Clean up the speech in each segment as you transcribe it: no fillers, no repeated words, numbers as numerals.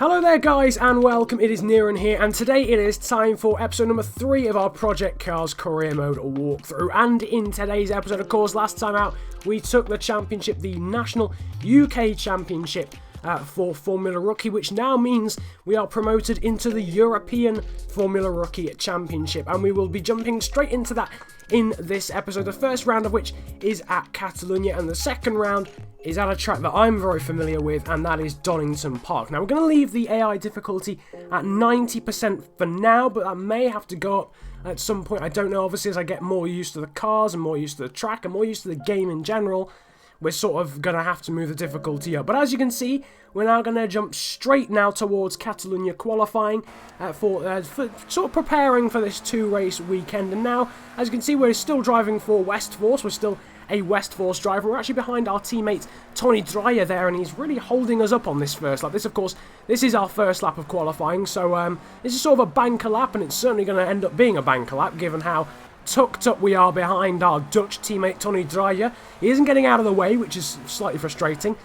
Hello there guys and welcome, it is Niran here and today it is time for episode number 3 of our Project Cars Career Mode walkthrough. And in today's episode, of course, last time out we took the championship, the National UK Championship for Formula Rookie, which now means we are promoted into the European Formula Rookie Championship, and we will be jumping straight into that in this episode, the first round of which is at Catalunya and the second round is at a track that I'm very familiar with, and that is Donnington Park. Now, we're going to leave the AI difficulty at 90% for now, but that may have to go up at some point. I don't know, obviously, as I get more used to the cars and more used to the track and more used to the game in general, we're sort of going to have to move the difficulty up. But as you can see, we're now going to jump straight now towards Catalunya qualifying for sort of preparing for this 2-race weekend. And now, as you can see, we're still driving for West Force. We're still a West Force driver. We're actually behind our teammate Tony Dreyer there, and he's really holding us up on this first lap. This, of course, this is our first lap of qualifying, so this is sort of a banker lap, and it's certainly going to end up being a banker lap, given how tucked up we are behind our Dutch teammate Tony Dreyer. He isn't getting out of the way, which is slightly frustrating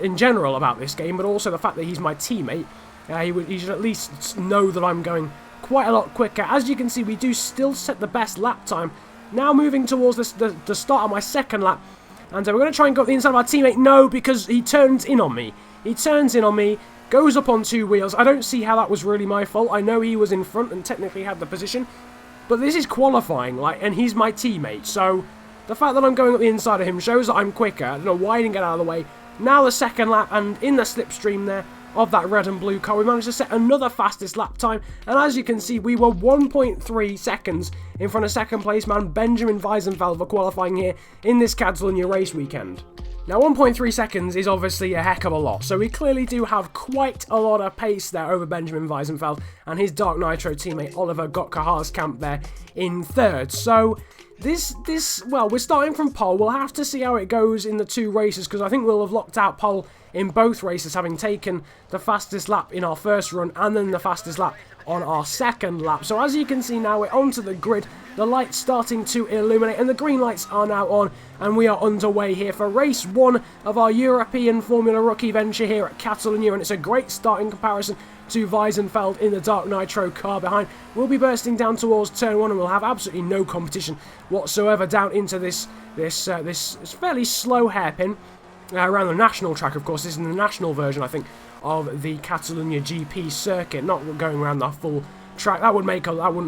in general about this game, but also the fact that he's my teammate. He should at least know that I'm going quite a lot quicker. As you can see, we do still set the best lap time. Now moving towards the start of my second lap, and we're going to try and go up the inside of our teammate. No, because he turns in on me. He turns in on me, goes up on 2 wheels. I don't see how that was really my fault. I know he was in front and technically had the position, but this is qualifying, and he's my teammate, so the fact that I'm going up the inside of him shows that I'm quicker. I don't know why he didn't get out of the way. Now the second lap, and in the slipstream there of that red and blue car, we managed to set another fastest lap time, and as you can see, we were 1.3 seconds in front of second place man Benjamin Weisenfeld for qualifying here in this Catalunya race weekend. Now 1.3 seconds is obviously a heck of a lot, so we clearly do have quite a lot of pace there over Benjamin Weisenfeld and his Dark Nitro teammate Oliver Gotkaharskamp there in third. So well, we're starting from pole. We'll have to see how it goes in the 2 races, because I think we'll have locked out pole in both races, having taken the fastest lap in our first run and then the fastest lap on our second lap. So as you can see now, we're onto the grid, the lights starting to illuminate and the green lights are now on, and we are underway here for race 1 of our European Formula Rookie venture here at Catalunya, and it's a great start in comparison to Weisenfeld in the Dark Nitro car behind. We'll be bursting down towards turn 1 and we'll have absolutely no competition whatsoever down into this fairly slow hairpin around the national track. Of course, this is the national version, I think, of the Catalunya GP circuit, not going around the full track. That wouldn't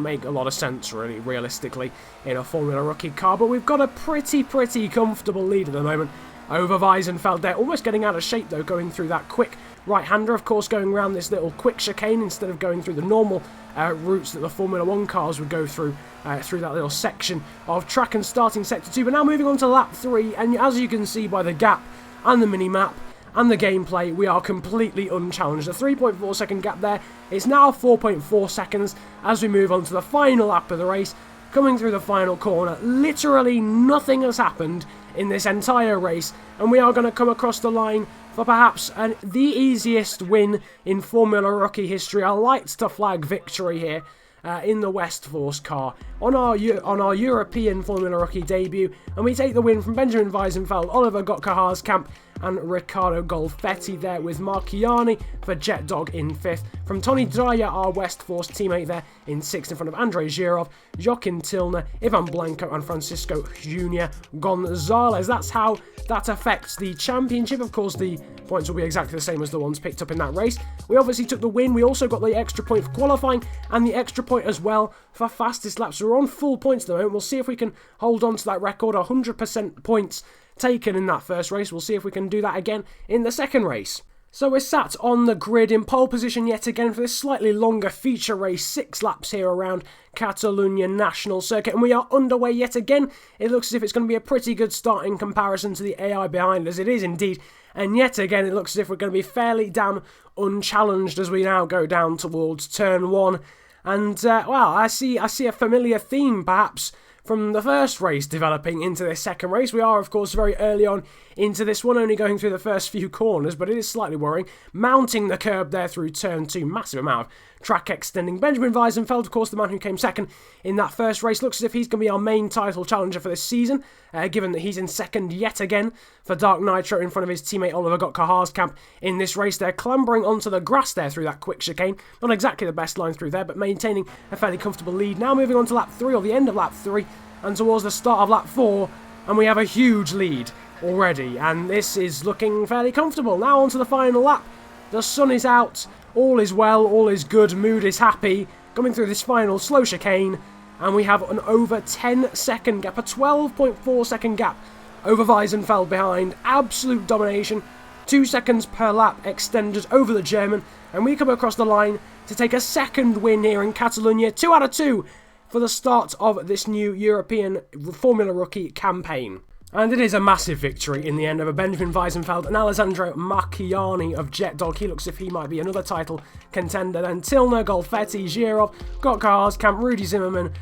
make a lot of sense, really, realistically, in a Formula Rookie car. But we've got a pretty comfortable lead at the moment over Weisenfeld there. Almost getting out of shape, though, going through that quick right-hander, of course, going around this little quick chicane instead of going through the normal routes that the Formula 1 cars would go through that little section of track, and starting sector 2. But now moving on to lap 3, and as you can see by the gap and the mini-map and the gameplay, we are completely unchallenged. A 3.4 second gap there. It's now 4.4 seconds as we move on to the final lap of the race. Coming through the final corner, literally nothing has happened in this entire race, and we are going to come across the line for perhaps the easiest win in Formula Rookie history. A lights to flag victory here in the West Force car on our European Formula Rookie debut, and we take the win from Benjamin Weisenfeld, Oliver Gotkaharskamp and Riccardo Golfetti there, with Marchiani for Jet Dog in 5th. From Tony Dreyer, our West Force teammate there in 6th, in front of Andrei Zhirov, Joaquin Tilner, Ivan Blanco and Francisco Junior Gonzalez. That's how that affects the championship. Of course, the points will be exactly the same as the ones picked up in that race. We obviously took the win. We also got the extra point for qualifying and the extra point as well for fastest lap. So we're on full points at the moment. We'll see if we can hold on to that record, 100% points taken in that first race. We'll see if we can do that again in the second race. So we're sat on the grid in pole position yet again for this slightly longer feature race, 6 laps here around Catalunya National Circuit, and we are underway yet again. It looks as if it's going to be a pretty good start in comparison to the AI behind us. It is indeed, and yet again it looks as if we're going to be fairly damn unchallenged as we now go down towards turn 1. And well, I see a familiar theme perhaps from the first race developing into this second race. We are, of course, very early on into this one, only going through the first few corners, but it is slightly worrying. Mounting the curb there through turn 2, massive amount of track extending. Benjamin Weisenfeld, of course, the man who came second in that first race, looks as if he's going to be our main title challenger for this season, given that he's in second yet again for Dark Nitro in front of his teammate Oliver Gotker-Harskamp in this race. They're clambering onto the grass there through that quick chicane. Not exactly the best line through there, but maintaining a fairly comfortable lead. Now moving on to lap 3, or the end of lap 3, and towards the start of lap 4, and we have a huge lead already, and this is looking fairly comfortable. Now onto the final lap. The sun is out, all is well, all is good, mood is happy, coming through this final slow chicane, and we have an over 10-second gap, a 12.4-second gap over Weisenfeld behind. Absolute domination, 2 seconds per lap extended over the German, and we come across the line to take a second win here in Catalunya, 2 out of 2 for the start of this new European Formula Rookie campaign. And it is a massive victory in the end over Benjamin Weisenfeld and Alessandro Marchiani of JetDog. He looks as if he might be another title contender. Then Tilner, Golfetti, Girov, Gotker-Harskamp, Rudy Zimmerman,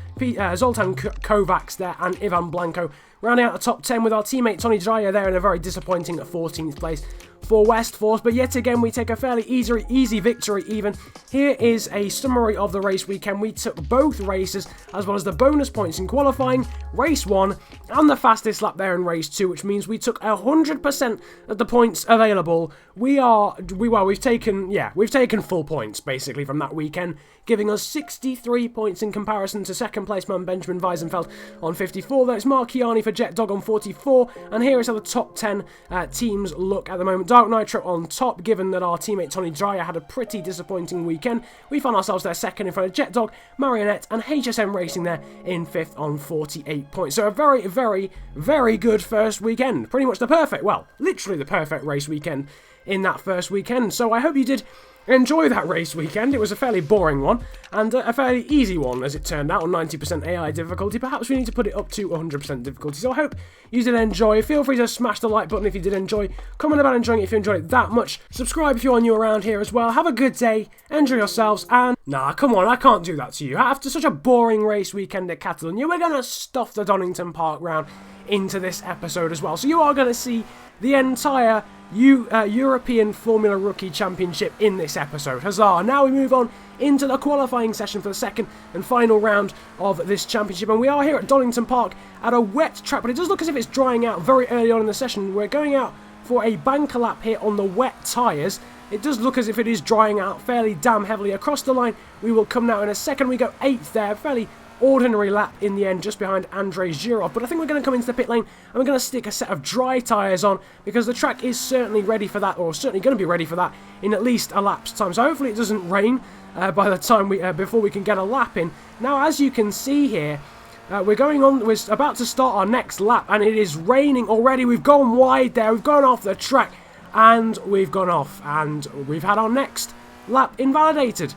Zoltan Kovacs there, and Ivan Blanco. Rounding out the top 10 with our teammate Tony Dreyer there in a very disappointing 14th place for West Force. But yet again, we take a fairly easy victory even. Here is a summary of the race weekend. We took both races, as well as the bonus points in qualifying, race 1, and the fastest lap there in race 2, which means we took 100% of the points available. We've taken full points, basically, from that weekend, giving us 63 points in comparison to second place man Benjamin Weisenfeld on 54. That's Marchiani for JetDog on 44, and here is how the top 10 teams look at the moment. Dark Nitro on top, given that our teammate Tony Dreyer had a pretty disappointing weekend. We found ourselves there second in front of JetDog, Marionette, and HSM Racing there in 5th on 48 points. So a very, very, very good first weekend. Pretty much literally the perfect race weekend in that first weekend. So I hope you did enjoy that race weekend. It was a fairly boring one, and a fairly easy one, as it turned out, on 90% AI difficulty. Perhaps we need to put it up to 100% difficulty. So I hope you did enjoy. Feel free to smash the like button if you did enjoy. Comment about enjoying it if you enjoyed it that much. Subscribe if you're new around here as well. Have a good day. Enjoy yourselves. And nah, come on, I can't do that to you. After such a boring race weekend at Catalunya, we're going to stuff the Donnington Park round into this episode as well. So you are going to see the entire European Formula Rookie Championship in this episode. Huzzah! Now we move on into the qualifying session for the second and final round of this championship, and we are here at Donnington Park at a wet track, but it does look as if it's drying out very early on in the session. We're going out for a banker lap here on the wet tyres. It does look as if it is drying out fairly damn heavily across the line. We will come now in a second. We go 8th there, fairly ordinary lap in the end, just behind Andrei Girov. But I think we're going to come into the pit lane and we're going to stick a set of dry tyres on, because the track is certainly ready for that, or certainly going to be ready for that in at least a lap's time. So hopefully it doesn't rain by the time before we can get a lap in. Now, as you can see here, we're about to start our next lap, and it is raining already. We've gone wide there, we've gone off the track, and we've gone off, and we've had our next lap invalidated.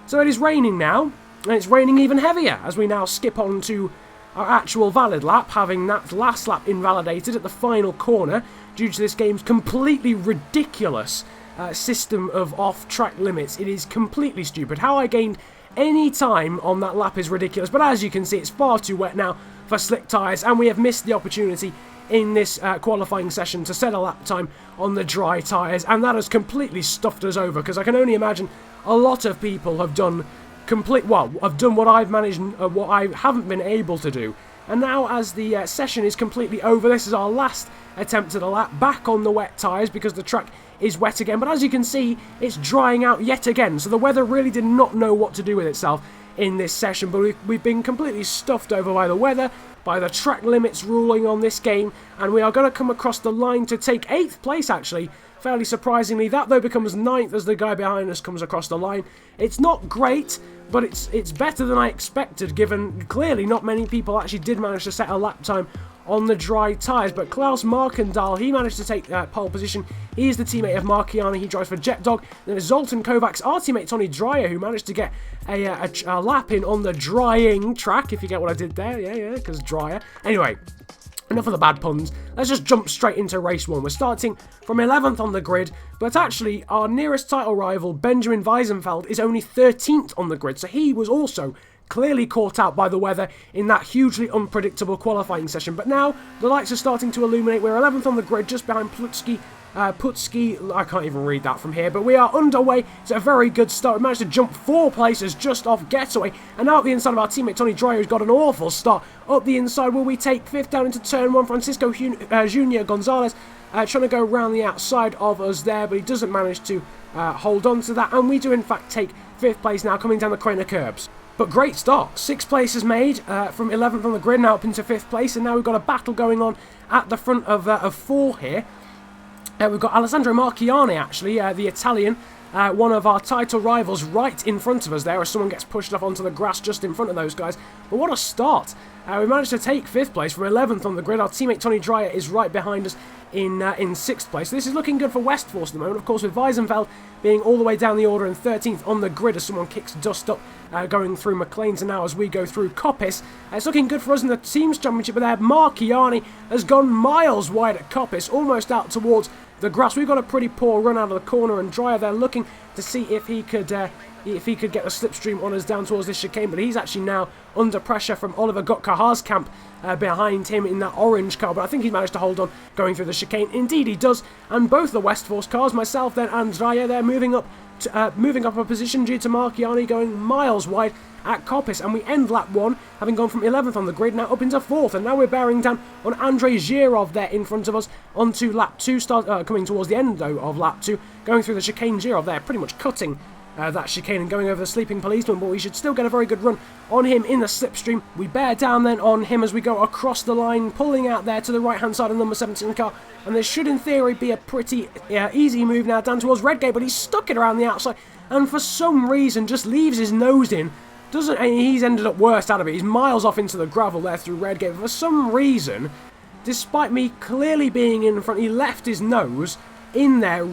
So it is raining now, and it's raining even heavier as we now skip on to our actual valid lap, having that last lap invalidated at the final corner due to this game's completely ridiculous system of off-track limits. It is completely stupid. How I gained any time on that lap is ridiculous, but as you can see, it's far too wet now for slick tyres, and we have missed the opportunity in this qualifying session to set a lap time on the dry tyres, and that has completely stuffed us over, because I can only imagine a lot of people have done what I've managed, what I haven't been able to do. And now, as the session is completely over, this is our last attempt at a lap back on the wet tyres, because the track is wet again. But as you can see, it's drying out yet again, so the weather really did not know what to do with itself in this session. But we've been completely stuffed over by the weather, by the track limits ruling on this game, and we are going to come across the line to take 8th place, actually. Fairly surprisingly, that though becomes 9th as the guy behind us comes across the line. It's not great, but it's better than I expected, given clearly not many people actually did manage to set a lap time on the dry tyres. But Klaus Markendal, he managed to take pole position. He is the teammate of Marchiani. He drives for JetDog. Then there's Zoltan Kovacs, our teammate Tony Dreyer, who managed to get a lap in on the drying track, if you get what I did there. Yeah, because Dreyer. Anyway, enough of the bad puns. Let's just jump straight into race 1. We're starting from 11th on the grid, but actually our nearest title rival, Benjamin Wiesenfeld, is only 13th on the grid, so he was also clearly caught out by the weather in that hugely unpredictable qualifying session. But now the lights are starting to illuminate. We're 11th on the grid, just behind Putsky, I can't even read that from here, but we are underway. It's a very good start. We managed to jump 4 places just off Getaway, and now at the inside of our teammate Tony Dreyer, who's got an awful start. Up the inside, will we take 5th down into turn 1? Francisco Junior Gonzalez trying to go around the outside of us there, but he doesn't manage to hold on to that, and we do in fact take 5th place now, coming down the Craner curbs. But great start. 6 places made from 11th on the grid, now up into 5th place, and now we've got a battle going on at the front of 4 here. We've got Alessandro Marchiani, actually, the Italian, one of our title rivals, right in front of us there, as someone gets pushed off onto the grass just in front of those guys. But what a start. We managed to take 5th place from 11th on the grid. Our teammate Tony Dreyer is right behind us in 6th place. So this is looking good for Westforce at the moment, of course, with Wiesenfeld being all the way down the order and 13th on the grid as someone kicks dust up going through McLean's, and now as we go through Coppice. It's looking good for us in the Teams Championship, but there Marchiani has gone miles wide at Coppice, almost out towards the grass. We've got a pretty poor run out of the corner, and Dreyer there looking to see if he could get the slipstream on us down towards this chicane, but he's actually now under pressure from Oliver Gotkaharskamp behind him in that orange car, but I think he's managed to hold on going through the chicane. Indeed he does, and both the Westforce cars, myself then and Dreyer, they're moving up a position due to Marchiani going miles wide at Coppice, and we end lap 1 having gone from 11th on the grid now up into 4th, and now we're bearing down on Andrei Zhirov there in front of us onto lap 2, coming towards the end though of lap 2, going through the chicane. Zhirov there pretty much cutting that chicane and going over the sleeping policeman, but we should still get a very good run on him in the slipstream. We bear down then on him as we go across the line, pulling out there to the right hand side of number 17 car, and this should in theory be a pretty easy move now down towards Redgate, but he's stuck it around the outside and for some reason just leaves his nose in. He's ended up worst out of it. He's miles off into the gravel there through Redgate. For some reason, despite me clearly being in front, he left his nose in there.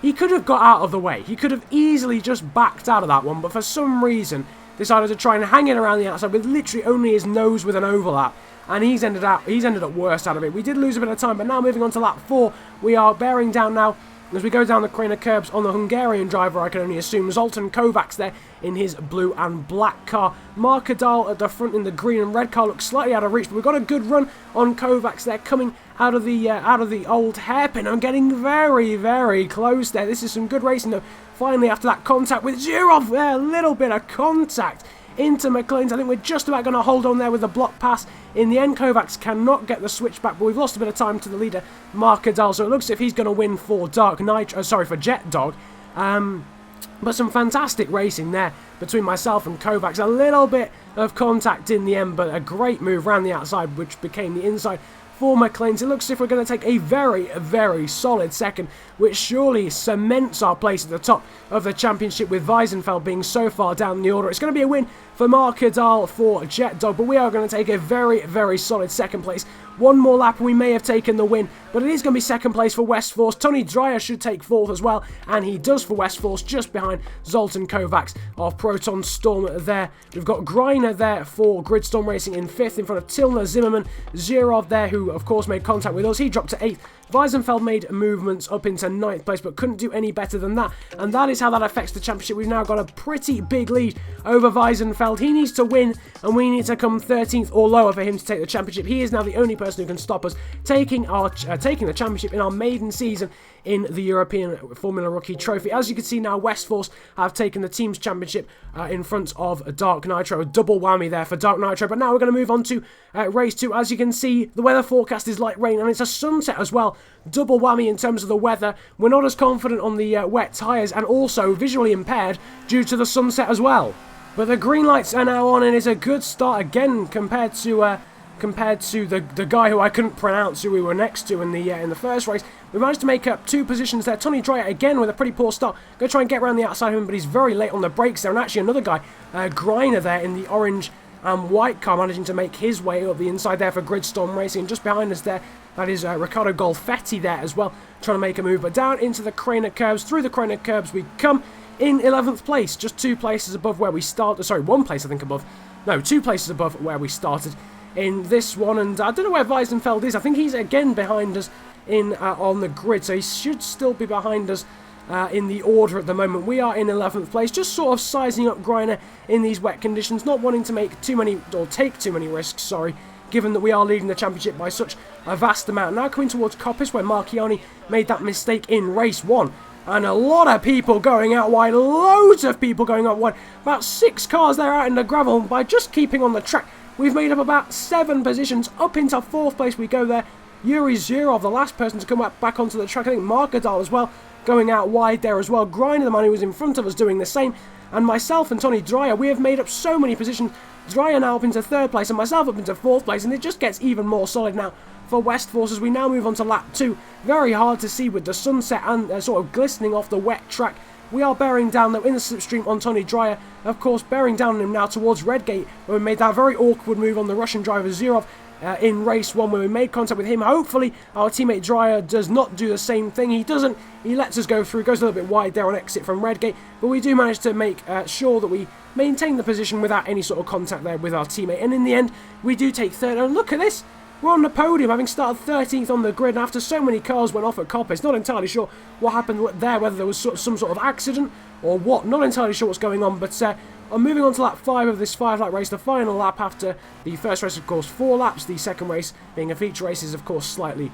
He could have got out of the way. He could have easily just backed out of that one, but for some reason decided to try and hang it around the outside with literally only his nose with an overlap, and he's ended up worst out of it. We did lose a bit of time, but now moving on to lap 4, we are bearing down now as we go down the Craner curbs on the Hungarian driver, I can only assume. Zoltan Kovacs there in his blue and black car. Mark Kadal at the front in the green and red car looks slightly out of reach, but we've got a good run on Kovacs there, coming out of the old hairpin. I'm getting very, very close there. This is some good racing though. Finally, after that contact with Zhirov there, a little bit of contact into McLean's. I think we're just about going to hold on there with the block pass. In the end, Kovacs cannot get the switch back, but we've lost a bit of time to the leader, Mark Kadal, so it looks as if he's going to win for Jet Dog. But some fantastic racing there between myself and Kovacs. A little bit of contact in the end, but a great move round the outside, which became the inside for McLean's. It looks as if we're going to take a very, very solid second, which surely cements our place at the top of the championship, with Wiesenfeld being so far down the order. It's going to be a win for Mark Kadal for Jet Dog, but we are going to take a very, very solid second place. One more lap and we may have taken the win, but it is going to be second place for Westforce. Tony Dreyer should take 4th as well, and he does for Westforce, just behind Zoltan Kovacs of Proton Storm there. We've got Greiner there for Gridstorm Racing in 5th, in front of Tilner Zimmerman. Zhirov there, who of course made contact with us, he dropped to 8th. Wiesenfeld made movements up into 9th place, but couldn't do any better than that, and that is how that affects the championship. We've now got a pretty big lead over Wiesenfeld. He needs to win, and we need to come 13th or lower for him to take the championship. He is now the only person who can stop us taking the championship in our maiden season in the European Formula Rookie Trophy. As you can see now, Westforce have taken the Teams Championship in front of Dark Nitro. A double whammy there for Dark Nitro. But now we're going to move on to race 2. As you can see, the weather forecast is light rain, and it's a sunset as well. Double whammy in terms of the weather. We're not as confident on the wet tyres, and also visually impaired due to the sunset as well. But the green lights are now on, and it's a good start again compared to the guy who I couldn't pronounce, who we were next to in the first race. We managed to make up 2 positions there. Tony Dreyer again with a pretty poor start. Going to try and get around the outside of him, but he's very late on the brakes there. And actually another guy, Greiner there in the orange and white car, managing to make his way up the inside there for Gridstorm Racing. Just behind us there, that is Riccardo Golfetti there as well, trying to make a move. But down into the Craner curbs, through the Craner curbs we come in 11th place, just 2 places above where we started. Sorry, 1 place I think above. No, 2 places above where we started in this one, and I don't know where Weisenfeld is. I think he's again behind us in on the grid, so he should still be behind us in the order at the moment. We are in 11th place, just sort of sizing up Greiner in these wet conditions, not wanting to make too many, or take too many risks, sorry, given that we are leading the championship by such a vast amount. Now coming towards Coppice, where Marchioni made that mistake in race 1. And a lot of people going out wide, loads of people going out wide. About 6 cars there out in the gravel. By just keeping on the track, we've made up about 7 positions. Up into 4th place we go there. Yuri Zurov, the last person to come back onto the track. I think Markadal as well, going out wide there as well. Greiner, the man who was in front of us, doing the same. And myself and Tony Dreyer, we have made up so many positions. Dreyer now up into 3rd place and myself up into 4th place. And it just gets even more solid now for Westforce as we now move on to lap 2. Very hard to see with the sunset and sort of glistening off the wet track. We are bearing down though in the slipstream on Tony Dreyer, of course bearing down on him now towards Redgate, where we made that very awkward move on the Russian driver Zurov in race 1, where we made contact with him. Hopefully our teammate Dreyer does not do the same thing. He doesn't. He lets us go through, goes a little bit wide there on exit from Redgate, but we do manage to make sure that we maintain the position without any sort of contact there with our teammate, and in the end we do take 3rd. And look at this, we're on the podium, having started 13th on the grid, and after so many cars went off at Coppice. Not entirely sure what happened there, whether there was some sort of accident or what. Not entirely sure what's going on, but I'm moving on to lap 5 of this 5-lap race, the final lap after the first race, of course, 4 laps. The second race, being a feature race, is of course slightly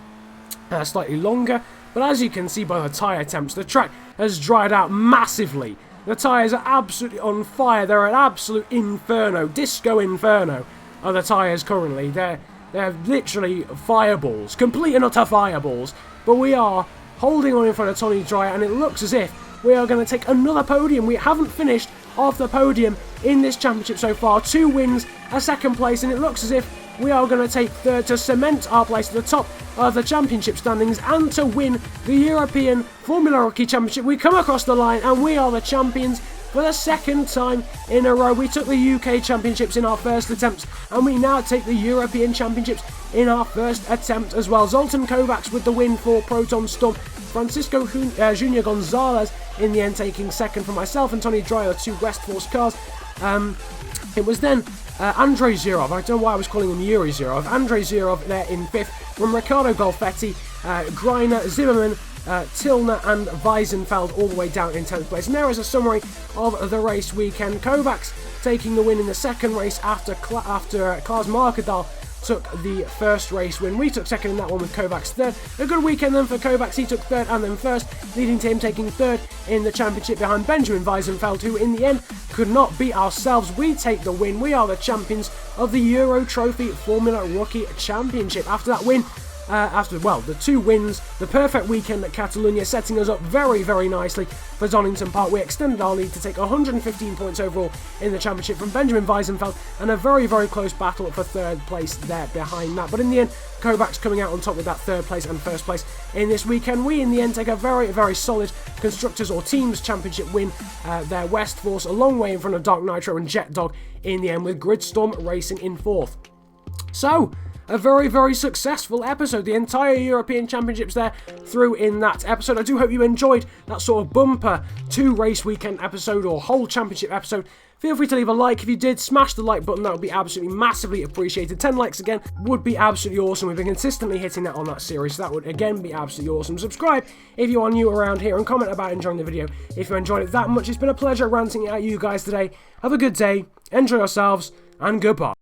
longer. But as you can see by the tyre temps, the track has dried out massively. The tyres are absolutely on fire. They're an absolute inferno, disco inferno are the tyres currently. They're literally fireballs, complete and utter fireballs. But we are holding on in front of Tony Dreyer, and it looks as if we are going to take another podium. We haven't finished off the podium in this championship so far. 2 wins, a 2nd place, and it looks as if we are going to take 3rd to cement our place at the top of the championship standings and to win the European Formula Rookie Championship. We come across the line and we are the champions for the 2nd time in a row. We took the UK Championships in our first attempt, and we now take the European Championships in our first attempt as well. Zoltan Kovacs with the win for Proton Storm. Francisco Junior Gonzalez in the end taking 2nd for myself and Tony Dreyer, 2 Westforce cars. It was then Andrei Zurov, I don't know why I was calling him Yuri Zurov, Andrei Zurov there in 5th, from Riccardo Golfetti, Greiner, Zimmerman, Tilner and Weisenfeld all the way down in 10th place. And there is a summary of the race weekend. Kovacs taking the win in the 2nd race after Klaas Markadal took the 1st race win. We took 2nd in that one with Kovacs 3rd. A good weekend then for Kovacs. He took 3rd and then 1st, leading to him taking 3rd in the championship behind Benjamin Weisenfeld, who in the end could not beat ourselves. We take the win. We are the champions of the Euro Trophy Formula Rookie Championship. After that win, the 2 wins, the perfect weekend at Catalunya, setting us up very, very nicely for Donnington Park. We extended our lead to take 115 points overall in the championship from Benjamin Weisenfeld, and a very, very close battle for 3rd place there behind that. But in the end, Kovacs coming out on top with that 3rd place and 1st place in this weekend. We in the end take a very, very solid Constructors or Teams Championship win there. Westforce a long way in front of Dark Nitro and Jet Dog in the end, with Gridstorm racing in 4th. So, a very, very successful episode. The entire European Championships there through in that episode. I do hope you enjoyed that sort of bumper 2 race weekend episode or whole championship episode. Feel free to leave a like. If you did, smash the like button. That would be absolutely massively appreciated. 10 likes again would be absolutely awesome. We've been consistently hitting that on that series, so that would again be absolutely awesome. Subscribe if you are new around here and comment about enjoying the video if you enjoyed it that much. It's been a pleasure ranting at you guys today. Have a good day, enjoy yourselves, and goodbye.